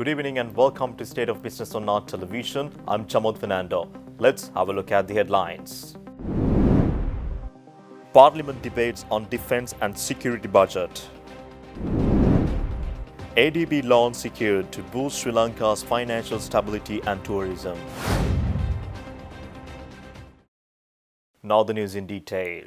Good evening and welcome to State of Business on Art Television. I'm Chamod Fernando. Let's have a look at the headlines. Parliament debates on defence and security budget. ADB loan secured to boost Sri Lanka's financial stability and tourism. Now the news in detail.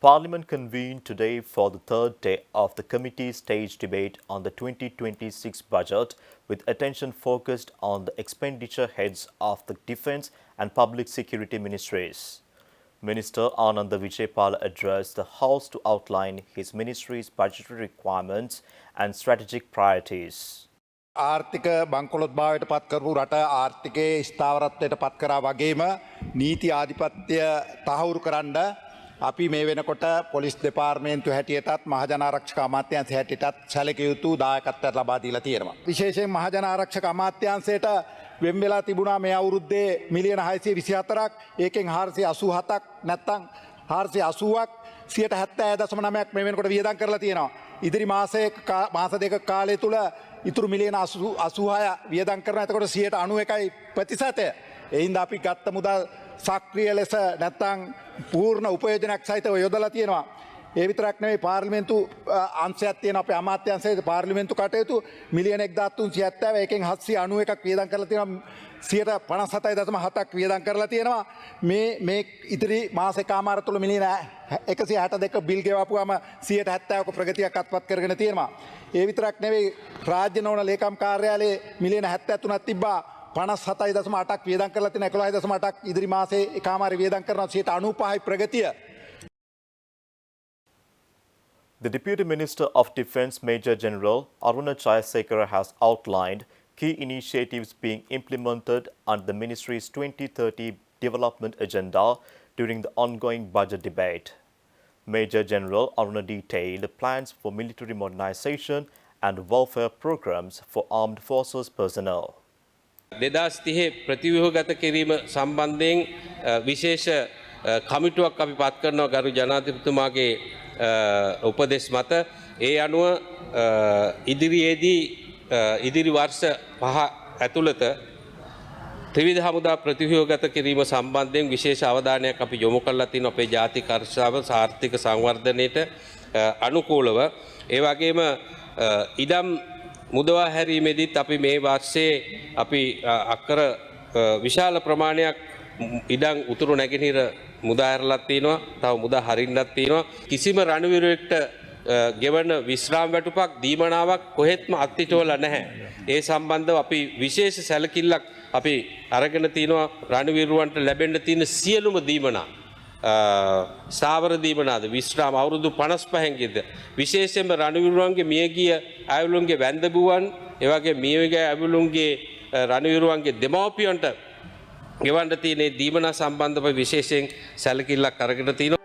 Parliament convened today for the third day of the committee stage debate on the 2026 budget, with attention focused on the expenditure heads of the Defence and Public Security Ministries. Minister Ananda Vijaypala addressed the House to outline his ministry's budgetary requirements and strategic priorities. ආර්ථික බංකොලොත්භාවයට පත් කරපු රට ආර්ථිකයේ ස්ථාවරත්වයට පත් කරා වගේම නීති ආධිපත්‍ය තහවුරු කරන්න අපි මේ වෙනකොට පොලිස් දෙපාර්තමේන්තුව හැටියටත් මහජන ආරක්ෂක අමාත්‍යාංශය හැටියටත් සැලකිය යුතු දායකත්වයක් ලබා දීලා තියෙනවා. විශේෂයෙන් මහජන ආරක්ෂක අමාත්‍යාංශයට වෙන් වෙලා තිබුණා මේ අවුරුද්දේ මිලියන 624ක්, ඒකෙන් 487ක් නැත්තම් 480ක් 76.9ක් මේ වෙනකොට වියදම් කරලා තියෙනවා. ඉදිරි මාස දෙක කාලය තුල ඉතුරු මිලියන 86 වියදම් කරනවා. එතකොට 91%. ඒ හින්දා අපි ගත්ත මුදල් සක්‍රිය ලෙස නැත්තම් පූර්ණ උපයෝජනයක් සහිතව යොදලා තියෙනවා. ඒ විතරක් නෙවෙයි පාර්ලිමේන්තු අංශයක් තියෙන අපේ අමාත්‍යාංශයේ පාර්ලිමේන්තු කටයුතු මිලියන 1370, ඒකෙන් 791ක් වියදම් කරලා තියෙනවා. 57.7ක් වියදම් කරලා තියෙනවා. මේ ඉදිරි මාස එකමාර තුල මිලියන 162 බිල් ගෙවපුවාම 70%ක ප්‍රගතියක් අත්පත් කරගෙන තියෙනවා. ඒ විතරක් නෙවෙයි රාජ්‍ය නොවන ලේකම් කාර්යාලයේ මිලියන 73ක් තිබ්බා. 57.8ක් වියදම් කරලා තියෙන 11.8ක් ඉදිරි මාසේ එකමාරේ වියදම් කරනවා. 95යි ප්‍රගතිය. The Deputy Minister of Defence Major General Aruna Jayasekara has outlined key initiatives being implemented under the ministry's 2030 development agenda during the ongoing budget debate. Major General Aruna detailed plans for military modernization and welfare programs for armed forces personnel. 2030 ප්‍රතිව්‍යුහගත කිරීම සම්බන්ධයෙන් විශේෂ කමිටුවක් අපි පත් කරනවා ගරු ජනාධිපතිතුමාගේ උපදෙස් මත. ඒ අනුව ඉදිරියේදී ඉදිරි වර්ෂ 5 ඇතුළත ත්‍රිවිධ හමුදා ප්‍රතිව්‍යුහගත කිරීම සම්බන්ධයෙන් විශේෂ අවධානයක් අපි යොමු කරලා තියෙනවා අපේ ජාතික අර්ශාව ආර්ථික සංවර්ධනයට අනුකූලව. ඒ වගේම ඉඩම් මුදවා හැරීමේදීත් අපි මේ වර්ෂයේ අපි අක්කර විශාල ප්‍රමාණයක් ඉඩම් උතුරු නැගෙනහිර මුදා හැරලත් තියෙනවා. තව මුදා හරින්නත් තියෙනවා. කිසිම රණවිරුවෙක්ට ගෙවන විශ්‍රාම වැටුපක් දීමනාවක් කොහෙත්ම අත්හිටවලා නැහැ. ඒ සම්බන්ධව අපි විශේෂ සැලකිල්ලක් අපි අරගෙන තිනවා. රණවිරුවන්ට ලැබෙන්න තියෙන සියලුම දීමනා ස්ථාවර දීමනාද විශ්‍රාම අවුරුදු 55න් ගෙද විශේෂයෙන්ම රණවිරුවන්ගේ මියගිය අයවලුන්ගේ වැන්දබුවන්, ඒ වගේ මියගිය අයවලුන්ගේ රණවිරුවන්ගේ දෙමව්පියන්ට ගෙවන්න තියෙන දීමනා සම්බන්ධව විශේෂයෙන් සැලකිල්ලක් අරගෙන තිනවා.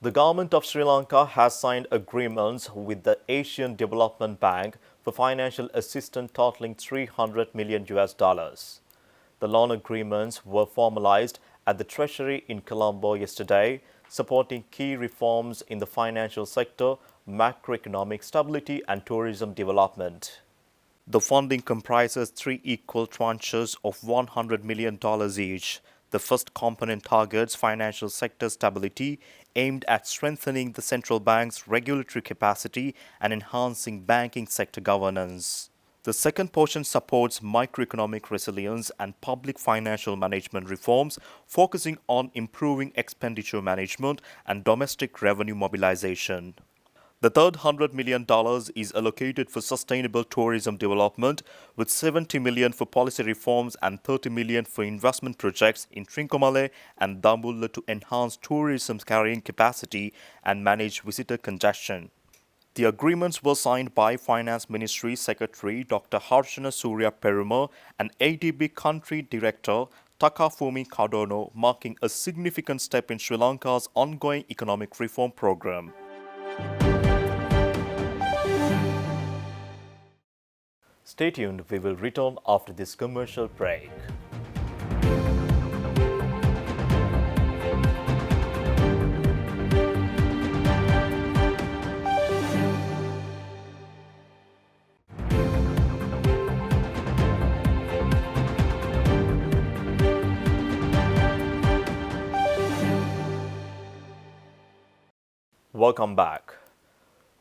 The government of Sri Lanka has signed agreements with the Asian Development Bank for financial assistance totaling $300 million. The loan agreements were formalized at the Treasury in Colombo yesterday, supporting key reforms in the financial sector, macroeconomic stability and tourism development. The funding comprises 3 equal tranches of $100 million each. The first component targets financial sector stability, aimed at strengthening the central bank's regulatory capacity and enhancing banking sector governance. The second portion supports microeconomic resilience and public financial management reforms, focusing on improving expenditure management and domestic revenue mobilization. The third $100 million is allocated for sustainable tourism development, with $70 million for policy reforms and $30 million for investment projects in Trincomalee and Dambulla to enhance tourism's carrying capacity and manage visitor congestion. The agreements were signed by Finance Ministry Secretary Dr. Harshana Surya Perumal and ADB Country Director Takafumi Kadono, marking a significant step in Sri Lanka's ongoing economic reform program. Stay tuned, we will return after this commercial break. Welcome back.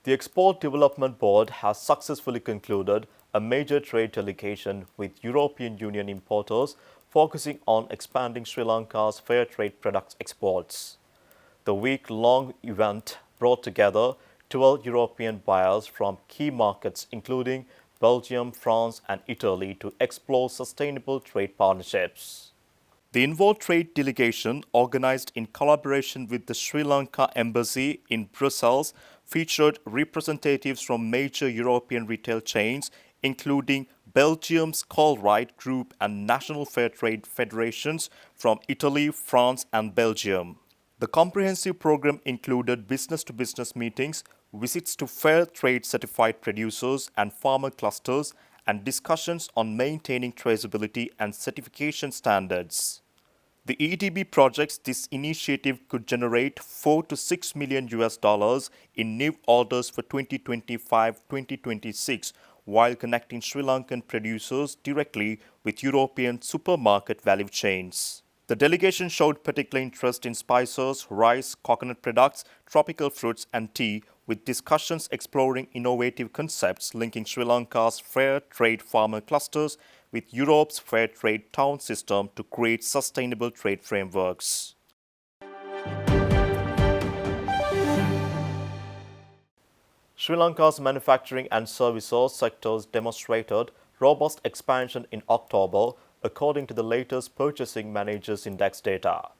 The Export Development Board has successfully concluded a major trade delegation with European Union importers focusing on expanding Sri Lanka's fair trade products exports. The week-long event brought together 12 European buyers from key markets including Belgium, France and Italy to explore sustainable trade partnerships. The involved trade delegation, organized in collaboration with the Sri Lanka Embassy in Brussels, featured representatives from major European retail chains, including Belgium's Colruyt Group and national fair trade federations from Italy, France, and Belgium. The comprehensive program included business-to-business meetings, visits to fair trade certified producers and farmer clusters, and discussions on maintaining traceability and certification standards. The EDB projects this initiative could generate 4 to 6 million US dollars in new orders for 2025-2026 while connecting Sri Lankan producers directly with European supermarket value chains. The delegation showed particular interest in spices, rice, coconut products, tropical fruits and tea, with discussions exploring innovative concepts linking Sri Lanka's fair trade farmer clusters with Europe's fair trade town system to create sustainable trade frameworks. Sri Lanka's manufacturing and services sectors demonstrated robust expansion in October, according to the latest Purchasing Managers Index data.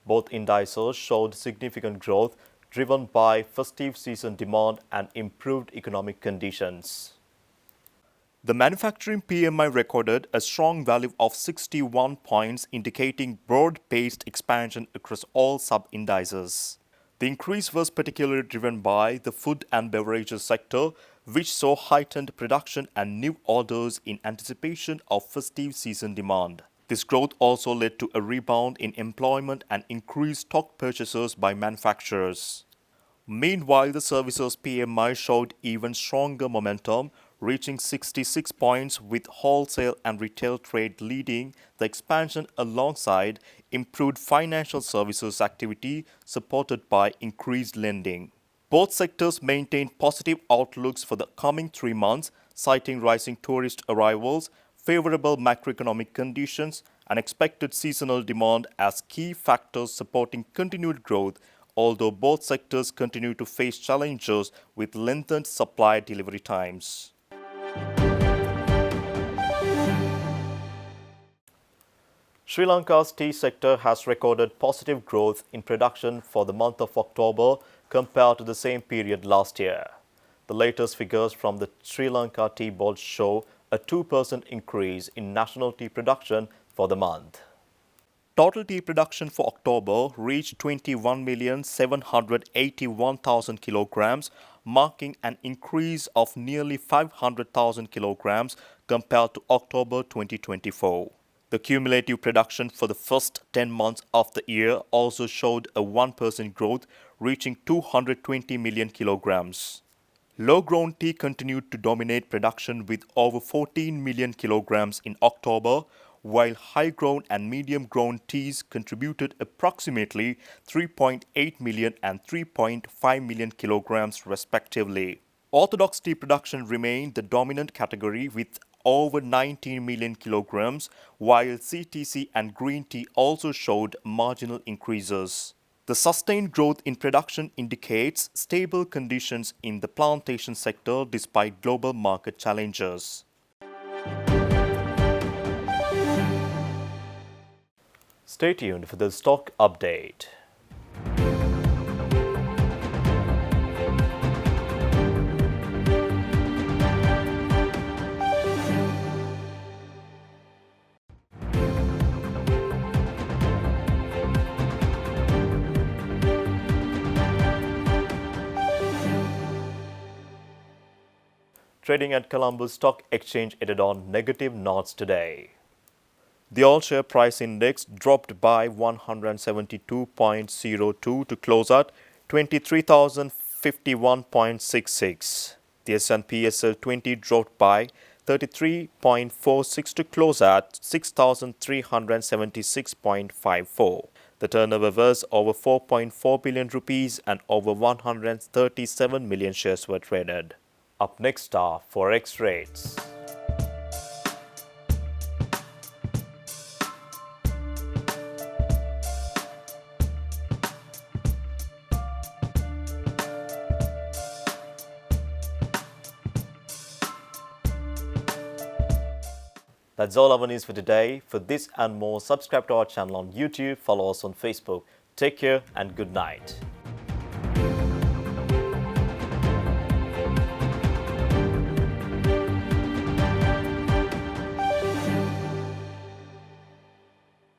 Both indices showed significant growth driven by festive season demand and improved economic conditions. The manufacturing PMI recorded a strong value of 61 points, indicating broad-based expansion across all sub-indices. The increase was particularly driven by the food and beverages sector, which saw heightened production and new orders in anticipation of festive season demand. This growth also led to a rebound in employment and increased stock purchases by manufacturers. Meanwhile, the services PMI showed even stronger momentum, reaching 66 points, with wholesale and retail trade leading the expansion alongside improved financial services activity supported by increased lending. Both sectors maintained positive outlooks for the coming 3 months, citing rising tourist arrivals, favorable macroeconomic conditions, and expected seasonal demand as key factors supporting continued growth, although both sectors continue to face challenges with lengthened supply delivery times. Sri Lanka's tea sector has recorded positive growth in production for the month of October compared to the same period last year. The latest figures from the Sri Lanka Tea Board show a 2% increase in national tea production for the month. Total tea production for October reached 21,781,000 kilograms, marking an increase of nearly 500,000 kilograms compared to October 2024. The cumulative production for the first 10 months of the year also showed a 1% growth, reaching 220 million kilograms. Low-grown tea continued to dominate production with over 14 million kilograms in October, while high-grown and medium-grown teas contributed approximately 3.8 million and 3.5 million kilograms respectively. Orthodox tea production remained the dominant category with over 19 million kilograms, while CTC and green tea also showed marginal increases. The sustained growth in production indicates stable conditions in the plantation sector despite global market challenges. Stay tuned for the stock update. Trading at Colombo Stock Exchange ended on negative notes today. The all-share price index dropped by 172.02 to close at 23,051.66. The S&P SL20 dropped by 33.46 to close at 6,376.54. The turnover was over 4.4 billion rupees and over 137 million shares were traded. Up next are Forex rates. That's all our news for today. For this and more, subscribe to our channel on YouTube, follow us on Facebook. Take care and good night.